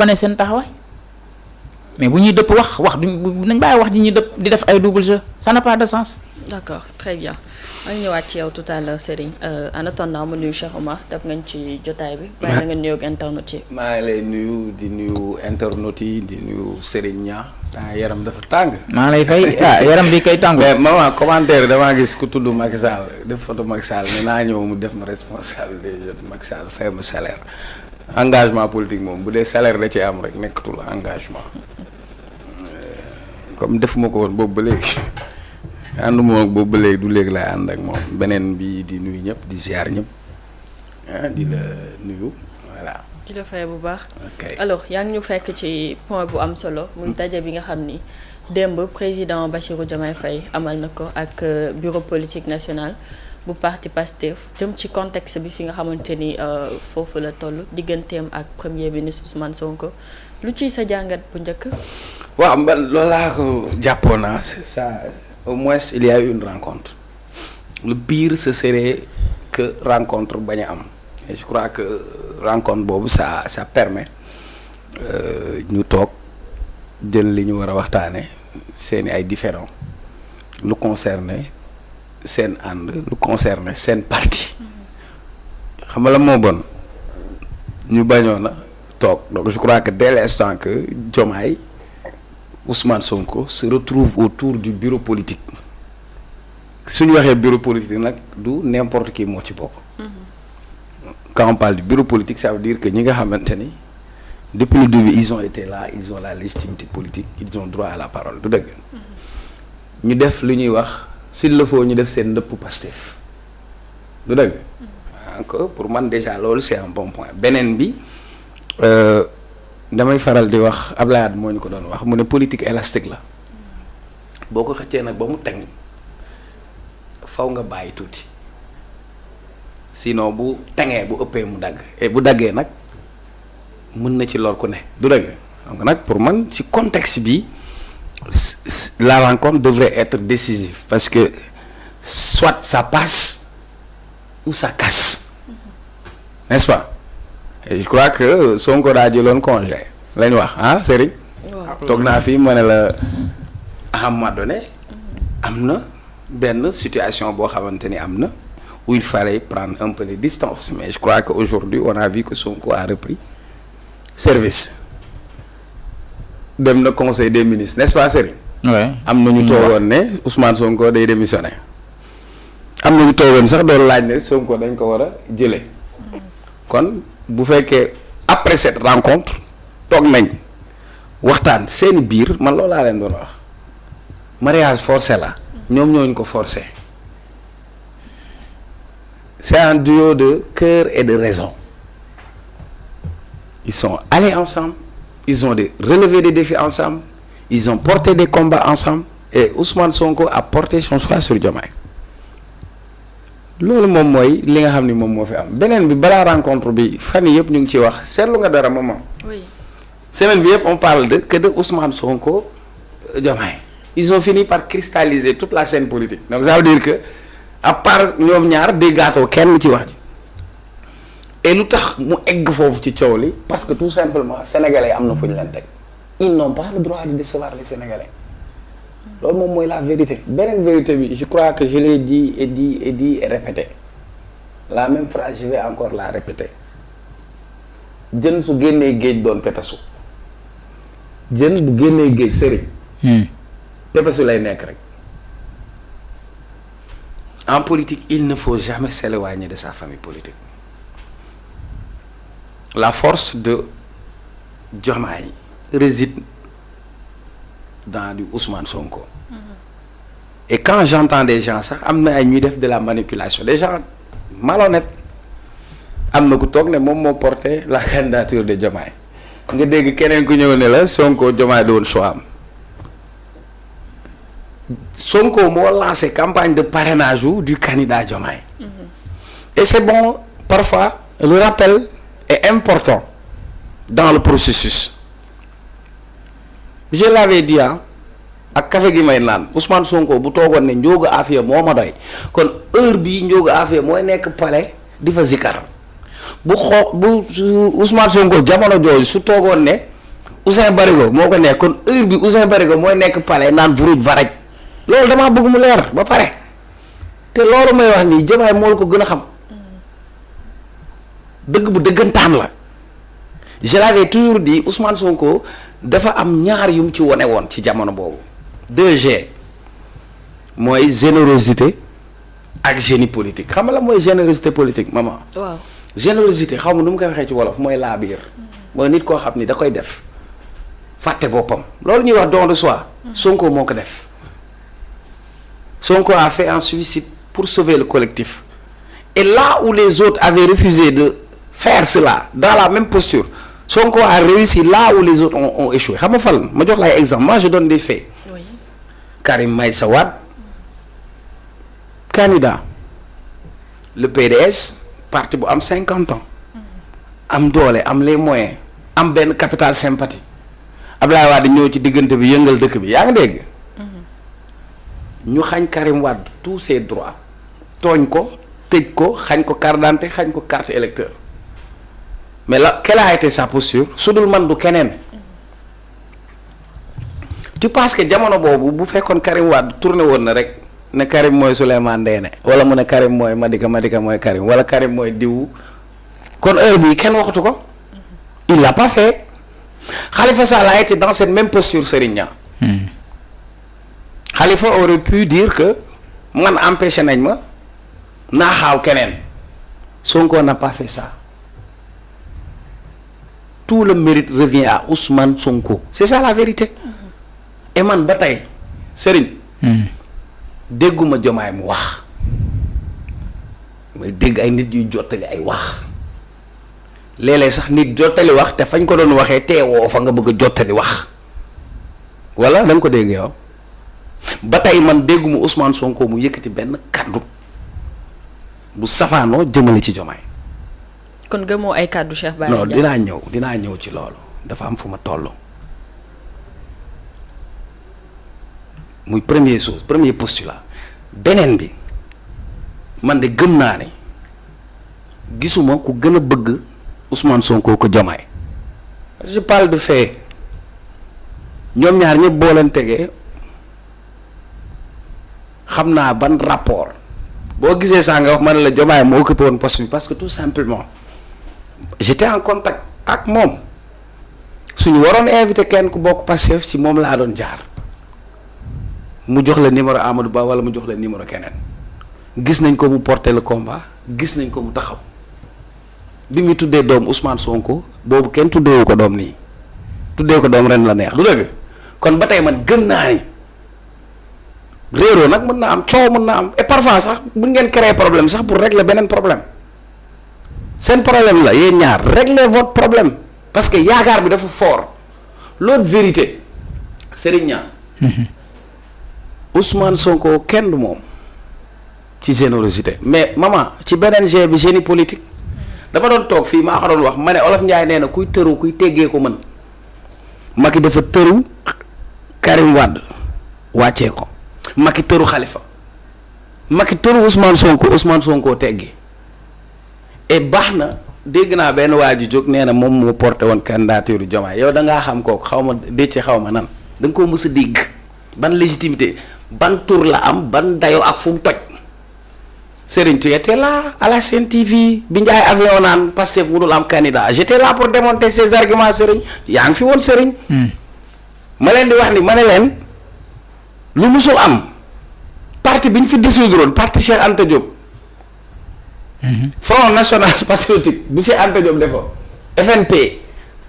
wane seen taxawaay mais bu ñuy dëpp wax nañ bàyyi wax ji ñuy dëpp di def ay double jeu ça n'a pas de sens. d'accord très bien maa ngi ñëwaat ci yow tout à l'heure Serigne en attendant ma nuyu Cheikh Oumar def ngañ ci jotaay bi. bàyyi na nga nuyoog internautes yi. maa ngi lay nuyu di nuyu internautes yi di nuyu Serigne Niang. yaram dafa tàng. maa lay fay yaram bi kay tàngu. mais maman commentaire damaa gis ku tudd Macky Sall def photo Macky Sall ne naa ñëw mu def ma responsable des jeunes Macky Sall fay ma salaire engagement politique moom bu dee salaire da ci am rek nekkatul engagement comme defuma ko woon boobu ba léegi ànduma ak boobu ba léegi du léegi lay ànd ak moom beneen bi di nuyu ñëpp di ziar ñëpp di la nuyu voilà. ci la fay bu baax. alors yaa ngi ñu fekk ci point bu am solo. muy daje bi nga xam ni démb président Bassirou Diomaye Faye amal na ko ak bureau politique national bu parti Pastef jëm ci contexte bi fi nga xamante ni foofu la toll digganteem ak premier ministre Ousmane Sonko lu ciy sa jàngat bu njëkk. waaw man loolu laa ko jàppoon naa c'est ça au moins il y a eu une rencontre le pire ce serait que rencontre bañ a am. Et je crois que rencontre boobu ça permet ñu toog jël li ñu war a waxtaane seeni ay différends lu concerné seen ànd lu concerné seen parti xam nga la moo bon ñu bañoon a toog donc je crois que dès l'instant que Diomaye Ousmane Sonko se retrouve autour du bureau politique suñu waxee bureau politique nag du n'importe qui moo ci bokk. Quand on parle du bureau politique ça veut dire que ñi nga xamante ni depuis le début ils ont été là ils ont la légitimité politique ils ont droit à la parole du dëgg ñu def lu ñuy wax s'il le faut ñu def seen ndëpp Pastef du dëgg donc pour man déjà loolu c'est un bon point beneen bi damay faral di wax Abdoulaye Wade moo ñu ko doon wax mu ne politique élastique la boo ko xëccee nag ba mu teg faw nga bàyyi tuuti sinon bu tengee bu ëppee mu dagg et bu daggee nag mën na ci lor ku ne du dëgg donc nag pour man ci contexte bi la rencontre devrait être décisive parce que soit ça passe ou ça casse n'est-ce pas et je crois que Sonko daa jëloon congé lañ wax ah Serigne toog naa fii ma ne la à un moment donné am na benn situation boo xamante ni am na où il fallait prendre un peu de distance mais je crois qu'aujourd'hui on a vu que Sonko a repris service dem na conseil des ministres n'est-ce pas Serigne. ouais am na ñu toogoon ne Ousmane Sonko day démissionner am na ñu toogoon sax doon laaj ne Sonko dañ ko war a jëlee kon bu fekkee après cette rencontre toog nañ waxtaan seeni biir man loolu laa leen doon wax mariage forcé la ñoom ñooñu ko forcé c'est un duo de cœur et de raison ils sont allés ensemble ils ont relevé des défis ensemble ils ont porté des combats ensemble et Ousmane Sonko a porté son choix sur Diomaye loolu moom mooy li nga xam ni moom moo fi am beneen bi balaa rencontre bi fan yii yëpp ñu ngi ciy wax seetlu nga dara moment. oui semaine bi yëpp on parle de Ousmane Sonko Diomaye ils ont fini par cristalliser toute la scène politique donc ça veut dire que à part ñoom ñaar déggaatoo kenn ci wax ji et lu tax mu egg foofu ci coow li parce que tout simplement sénégalais am na fu ñu leen teg ils n'ont pas le droit de décevoir les sénégalais loolu moom mooy la vérité beneen vérité bi je crois que je l'ai dit et répété la même phrase je vais encore la répéter jën su génnee géej doon pepesu jën bu génnee géej sëriñ pepesu lay nekk rek en politique il ne faut jamais s'éloigner de sa famille politique la force de Diomaye réside dans du Ousmane Sonko et quand j'entends des gens sax am na ay ñuy def de la manipulation des gens malhonnêtes am na ku toog ne moom moo porté la candidature de Diomaye nga dégg keneen ku ñëw ne la Sonko Diomaye doon choix am Sonko moo lancé campagne de parrainage du candidat Diomaye et c'est bon parfois le rappel est important dans le processus je l'avais dit ak café gi may naan Ousmane Sonko bu toogoon ne Ndiogou Afia moo ma doy kon heure bii Ndiogou Afia mooy nekk palais di fa zikar bu Ousmane Sonko jamono jooju su toogoon ne Ousseyn Barigo moo ko nekk kon heure bi Ousseyn Barigo mooy nekk palais naan vuruj varaj loolu damaa bëgg mu leer ba pare te loolu may wax nii Diomaye moo la ko gën a xam dëgg bu dëggantaan la je l'avais toujours dit Ousmane Sonko dafa am ñaar yum ci wone woon ci jamono boobu 2G mooy générosité ak génie politique xam nga la mooy générosité politique maman. waaw générosité xaw ma nu mu koy waxee ci wolof mooy laa biir mooy nit koo xam ni da koy def fàtte boppam loolu ñuy wax don de soi. Sonko moo ko def. Sonko a fait un suicide pour sauver le collectif et là où les autres avaient refusé de faire cela dans la même posture Sonko a réussi là où les autres ont échoué xam nga fan ma jox lay exemple moi je donne des faits. oui. Karim Meïssa Wade candidat le PDS parti bu am 50 ans am doole am les moyens am benn capital sympathie Abdoulaye Wade ñëw ci diggante bi yëngal dëkk bi yaa ngi dégg. ñu xañ Karim Wade tous ses droits tooñ ko tëj ko xañ ko carte d'identité xañ ko carte électeur mais là quelle a été sa posture su dul man du keneen tu penses que jamono boobu bu fekkoon Karim Wade tourné woon na rek ne Karim mooy Souleymane Ndéné wala mu ne Karim mooy Madika mooy Karim wala Karim mooy diw kon heure bii kenn waxatu ko il l'a pas fait Khalifa Sall a été dans cette même posture Serigne Niang. Khalifa aurait pu dire que man empêché nañ ma naa xaaw keneen Sonko n'a pas fait ça tout le mérite revient à Ousmane Sonko c'est ça la vérité et man ba tey Serigne dégguma Diomaye mu wax mooy dégg ay nit yuy jottali ay wax léeg-léeg sax nit jottali wax te fañ ko doon waxee teewoo fa nga bëgg a jottali wax wala da nga ko dégg yow ba tey man dégguma Ousmane Sonko mu yëkkati benn kaddu bu safaanoo jëmale ci Diomaye. kon gëmoo ay kaddu Cheikh Bara non Ndiaye. dinaa ñëw ci loolu dafa am fu ma toll. muy première chose premier postulat beneen bi man de gëm naa ne gisuma ku gën a bëgg Ousmane Sonko ko Diomaye. je parle de fait ñoom ñaar ñëpp boo leen tegee. xam naa ban rapport boo gisee saa nga wax ma ne la Diomaye moo occupé woon poste bi parce que tout simplement j'étais en contact ak moom suñu waroon invité kenn ku bokk Pastef ci moom laa doon jaar mu jox la numéro Amadou Ba wala mu jox la numéro keneen gis nañ ko mu porter le combat gis nañ ko mu taxaw bi muy tuddee doom Ousmane Sonko boobu kenn tuddeewu ko doom nii tuddee ko doom ren la neex du dëgg kon ba tey man gëm naa ni réeroo nag mën na am coow mën na am et parfois sax bu ngeen créer problème sax pour régler beneen problème seen problème la yéen ñaar régler votre problème parce que yaakaar bi dafa fort l'autre vérité Serigne Niang Ousmane Sonko kenn du moom ci générosité mais maman ci beneen G bi génie politique dama doon toog fii maa ko doon wax ma ne Olof Ndiaye nee na kuy tëru kuy teggee ko mën Macky dafa tëru Karim Wade wàccee ko Macky tëru Khalifa Macky tëru Ousmane Sonko teggi et baax na dégg naa benn waa ji jóg nee na moom moo porté woon candidature Diomaye yow da ngaa xam kooku xaw ma décce xaw ma nan da nga koo mës a dégg ban légitimité ban tour la am ban dayoo ak fu mu toj Serigne tu étais là à la Sen TV bi Ndiaye avion naan Pastef mu dul am candidat j'étais là pour démonter ces arguments Serigne yaa ngi fi woon Serigne. ma leen di wax ni ma ne leen. lu musul am parti bi ñu fi dissoudre woon parti Cheikh Anta Diop. Front National Patriotique bu Cheikh Anta Diop defoo FNP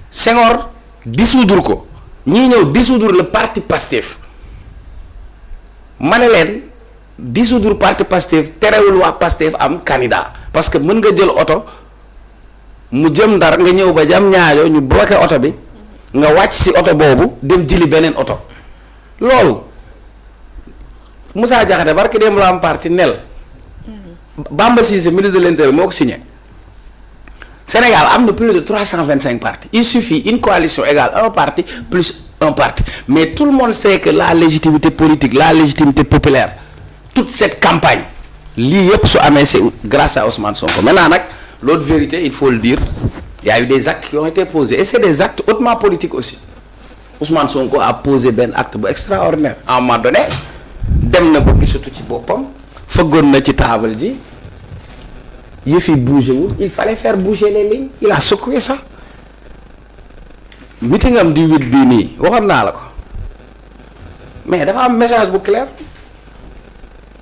Senghor dissoudre ko ñii ñëw dissoudre le parti Pastef ma ne leen dissoudre parti Pastef terewul waa Pastef am candidat parce que mën nga jël oto mu jëm Ndar nga ñëw ba jam ñaajo ñu bloqué oto bi nga wàcc ci oto boobu dem jëli beneen oto loolu Moussa Diakhaté barki dem la am parti nel Bamba Cissé ministre de l'Intérieur moo ko signé Sénégal am na plus de 325 partis il suffit une coalition égale un parti plus un parti mais tout le monde sait que la légitimité politique la légitimité populaire toute cette campagne lii yëpp su amee c'est grâce à Ousmane Sonko maintenant nag l'autre vérité il faut le dire il y a eu des actes qui ont été posés et c'est des actes hautement politiques aussi Ousmane Sonko a posé benn acte bu extraordinaire à un moment donné dem na ba gisatu ci boppam fëggoon na ci table ji yëf yi bougé wul il fallait faire bouger les lignes il a secoué ça meeting am di 8 bii nii waxoon naa la ko mais dafa am message bu clair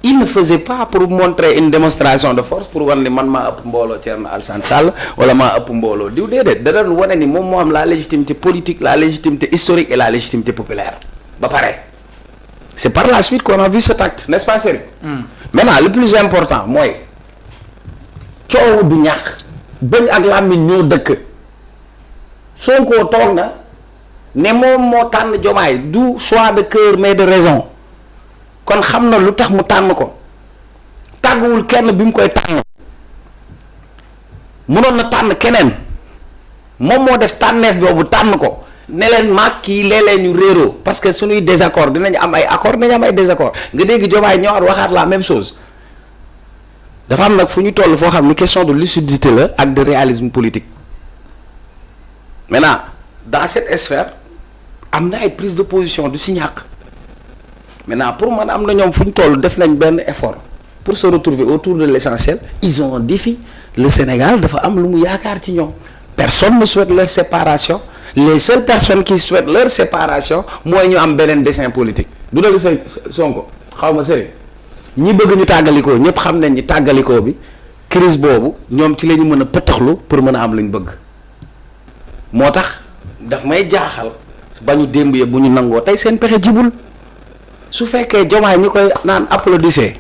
il ne faisait pas pour montrer une démonstration de force pour wan ni man maa ëpp mbooloo Thierno Alassane Sall wala maa ëpp mbooloo diw déedéet da doon wane ni moom moo am la légitimité politique la légitimité historique et la légitimité populaire ba pare c'est par la suite qu'on a vu cet acte n'est-ce pas sérieux maintenant le plus important mooy coow du ñàkk bëñ ak làmmiñ ñoo dëkk Sonko toog na ne moom moo tànn Diomaye du choix de cœur mais de raison kon xam na lu tax mu tànn ko tàgguwul kenn bi mu koy tànn mënoon na tànn keneen moom moo def tànneef boobu tànn ko ne leen maag kii léeg-léeg ñu réeroo parce que suñuy désaccord dinañ am ay accord dinañ am ay désaccord nga dégg Diomaye ñëwaat waxaat la même chose dafa am nag fu ñu toll foo xam ni question de lucidité la ak de réalisme politique maintenant dans cette sphère am na ay prise de position du si ñàkk maintenant pour man am na ñoom fu ñu toll def nañ benn effort pour se retrouver autour de l'essentiel ils ont un défi le Sénégal dafa am lu mu yaakaar ci ñoom personne ne souhaite leur séparation les seules personnes qui souhaitent leur séparation mooy ñu am beneen dessein politique du dëgg sa Sonko xaw ma sëriñ ñi bëgg ñu tàggalikoo ñëpp xam nañ ñi tàggalikoo bi crise boobu ñoom ci la ñu mën a pëtaxlu pour mën a am lu ñu bëgg moo tax daf may jaaxal ba ñu démb ya bu ñu nangoo tey seen pexe jibul su fekkee Diomaye ñi koy naan applaudissé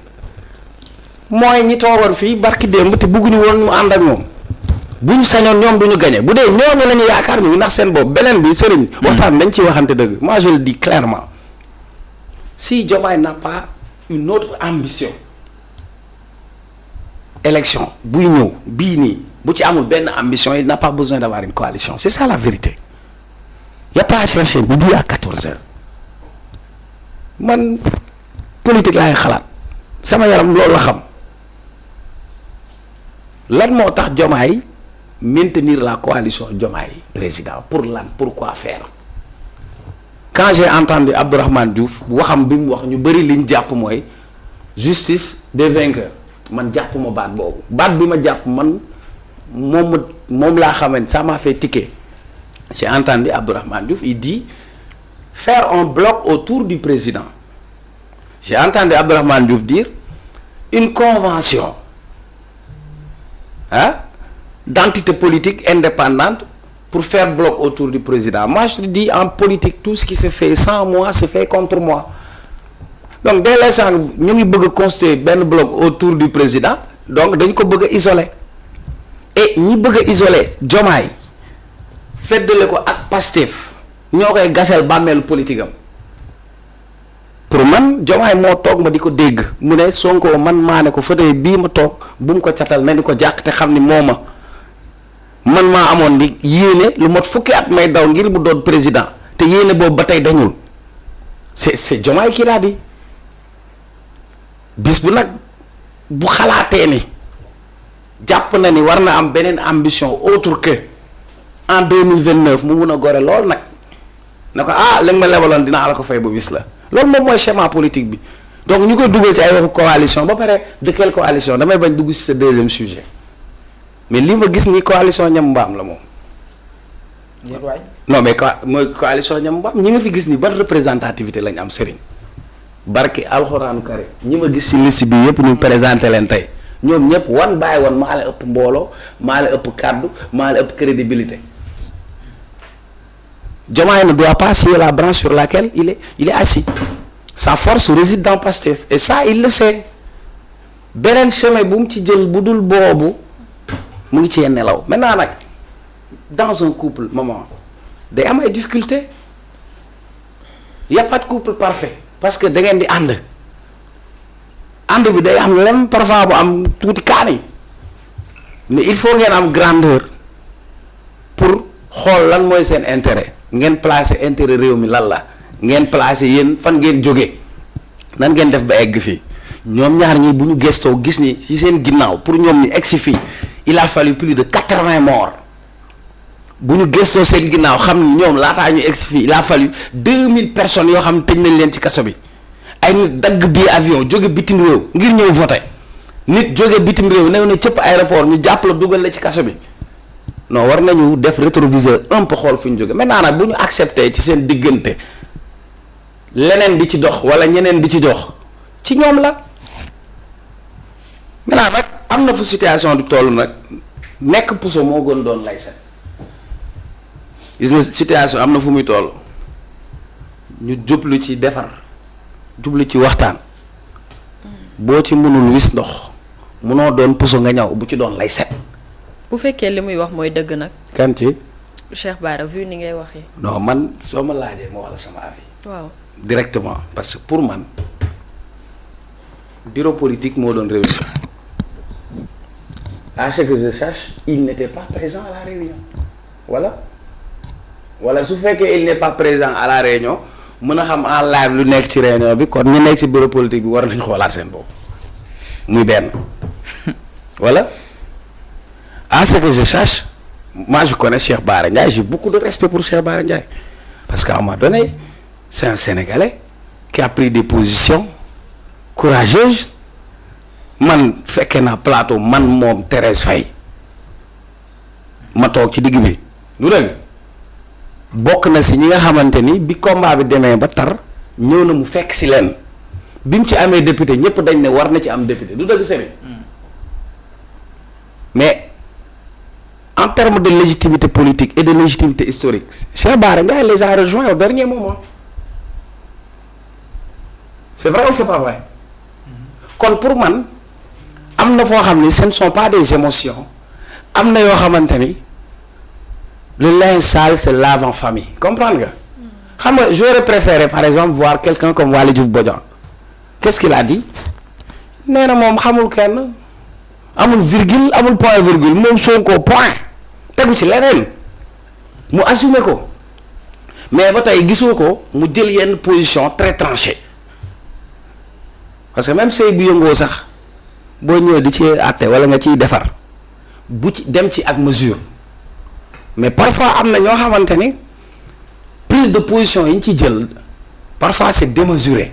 mooy ñi toogoon fii barki démb te bëgguñu woon mu ànd ak moom bu ñu sañoon ñoom du ñu gañe bu dee ñooñu la ñu yaakaar ñu ndax seen bopp beneen bi sëriñ waxtaan dañ ciy waxante dëgg moi je le dis clairement si Diomaye n'a pas une autre ambition élection buy ñëw bii nii bu ci amul benn ambition il n'a pas besoin d'avoir une coalition c'est ça la vérité y a pas à chercher midi à 14h man politique laay xalaat sama yaram loolu la xam lan moo tax Diomaye maintenir la coalition Diomaye président pour lan pourquoi faire quand j'ai entendu Abdourahmane Diouf waxam bi mu wax ñu bëri liñ jàpp mooy justice des vainqueurs man jàpp ma baat bi ma jàpp man moom laa xamante ça m'a fait tiquer j'ai entendu Abdourahmane Diouf il dit faire un bloc autour du président j'ai entendu Abdourahmane Diouf dire une convention d'entité politique indépendante pour faire bloc autour du président moi je dis en politique tout ce qui se fait sans moi se fait contre moi donc dès l'instant ñu ngi bëgg a construire benn bloc autour du président donc dañ ko bëgg a isoler et ñi bëgg a isoler Diomaye feddale ko ak Pastef ñoo koy gasel bàmmeelu politique am pour man Diomaye moo toog ma di ko dégg mu ne Sonko man maa ne ko fauteuil bii ma toog bu mu ko catal na ni ko jàq te xam ni man maa amoon ni yéene lu mot fukki at may daw ngir mu doon président te yéene boobu ba tey dañul c'est Diomaye qui l'a dit bis bu nag bu xalaatee ni jàpp na ni war na am beneen ambition autre que en 2029 mu mun a gore lool nag na ko li nga ma lebaloon dinaa la ko fay bu wis la loolu moom mooy schéma politique bi donc ñu koy dugal ci ay waxu coalition ba pare de quelle coalition damay bañ dugg ci sa deuxième sujet mais li ma gis ni coalition ñam mbaam la moom. non mais mooy coalition ñam mbaam ñi nga fi gis ni ban représentativité lañ am Serigne barki alxuraanu kare ñi ma gis ci liste bi yëpp ñu présenté leen tey ñoom ñëpp wan bàyyi woon maa la ëpp mbooloo maa la ëpp kàddu maa la ëpp crédibilité. Diomaye ne doit pas scier la branche sur laquelle il est assis sa force réside dans Pastef et ça il le sait beneen chemin bu mu ci jël bu dul boobu mu ngi ci nelaw maintenant nag dans un couple maman day am ay difficultés y a pas de couple parfait parce que da ngeen di ànd bi day am lem parfois bu am tuuti kaani mais il faut ngeen am grandeur pour xool lan mooy seen intérêt ngeen placer intérêt réew mi lan la ngeen placer yéen fan ngeen jóge nan ngeen def ba egg fii ñoom ñaar ñi bu ñu gëstoo gis ni ci seen ginnaaw pour ñoom ñu egg si fii il a fallu plus de 80 morts bu ñu gëstoo seen ginnaaw xam ni ñoom laataa ñu egsi fii il a fallu 2000 personnes yoo xam ne tëj nañ leen ci kaso bi ay nit dagg bii avion jóge bitim réew ngir ñëw voter nit jóge bitim réew new na cëpp aéroport ñu jàpp la dugal la ci kaso bi non war nañu def rétroviseur un peu xool fu ñu jóge maintenant nag bu ñu accepté ci seen diggante leneen di ci dox wala ñeneen di ci dox ci ñoom la maintenant nag am na fu situation du toll nag nekk puso moo gën doon lay set gis nga situation am na fu muy toll ñu jublu ci defar jublu ci waxtaan boo ci mënul wis ndox munoo doon puso nga ñaw bu ci doon lay set. bu fekkee li muy wax mooy dëgg nag. kan ci. Cheikh Bara vu ni ngay waxee. non man soo ma laajee ma wax la sama avis. waaw directement parce que pour man bureau politique moo doon réunion à ce que je sache il n'était pas présent à la réunion wala su fekkee il n'est pas présent à la réunion mën a xam en live lu nekk ci réunion bi kon ñu nekk ci bureau politique bi war nañu xoolaat seen bopp muy benn voilà à ce que je sache moi je connais Cheikh Bara Ndiaye j'ai beaucoup de respect pour Cheikh Bara Ndiaye parce qu'à un moment donné c'est un Sénégalais qui a pris des positions courageuses man fekkee naa plateau man moom Thérèse Faye ma toog ci digg bi lu dëgg bokk na si ñi nga xamante ni bi combat bi demee ba tar ñëw na mu fekk si leen bi mu ci amee député ñëpp dañ ne war na ci am député du dëgg sëriñ mais en termes de légitimité politique et de légitimité historique Cheikh Bara Ndiaye les a rejoints au dernier moment c'est vrai ou c'est pas vrai kon pour man am na foo xam ni ce ne sont pas des émotions am na yoo xamante ni le linge sale se lave en famille comprendre nga xam nga j'aurais préféré par exemple voir quelqu'un comme Waly Diouf Bodian qu'est-ce qu'il a dit nee na moom xamul kenn amul virgule amul point virgule moom Sonko point tegu ci leneen mu assumer ko mais ba tey gisoo ko mu jël yenn position très tranchée parce que même sëy bu yëngoo sax boo ñëwee di ci àtte wala nga ciy defar bu ci dem ci ak mesure mais parfois am na ñoo xamante ni prise de position yi ñu ci jël parfois c'est démesuré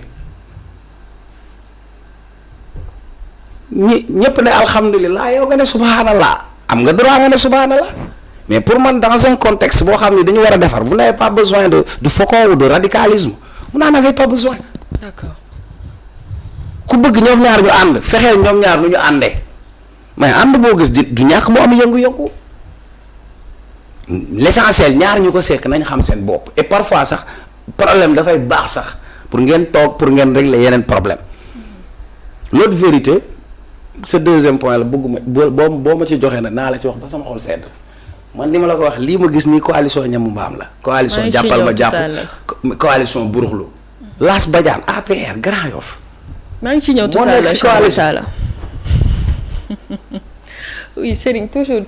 ñëpp ne alhamdulilah yow nga ne subhanallah am nga droit nga ne subhanallah mais pour man dans un contexte boo xam ne dañu war a defar vous n'avez pas besoin de faucon ou de radicalisme vous n'en avez pas besoin. D'accord. ku bëgg ñoom ñaar ñu ànd fexeel ñoom ñaar nu ñu àndee mais ànd boo gis du ñàkk mu am yëngu-yëngu l'essentiel ñaar ñu ko sekk nañ xam seen bopp et parfois sax problème dafay baax sax pour ngeen toog pour ngeen régler yeneen problème l'autre vérité ce deuxième point la bëgguma boo ma ci joxee nag naa la ci wax ba sama xol sedd man li ma la ko wax lii ma gis nii coalition ñamu mbaam la coalition jàppal ma jàpp coalition buruxlu Lass Badiane APR Grand Yoff maa ngi ci ñëw tout à l'heure oui Serigne toujours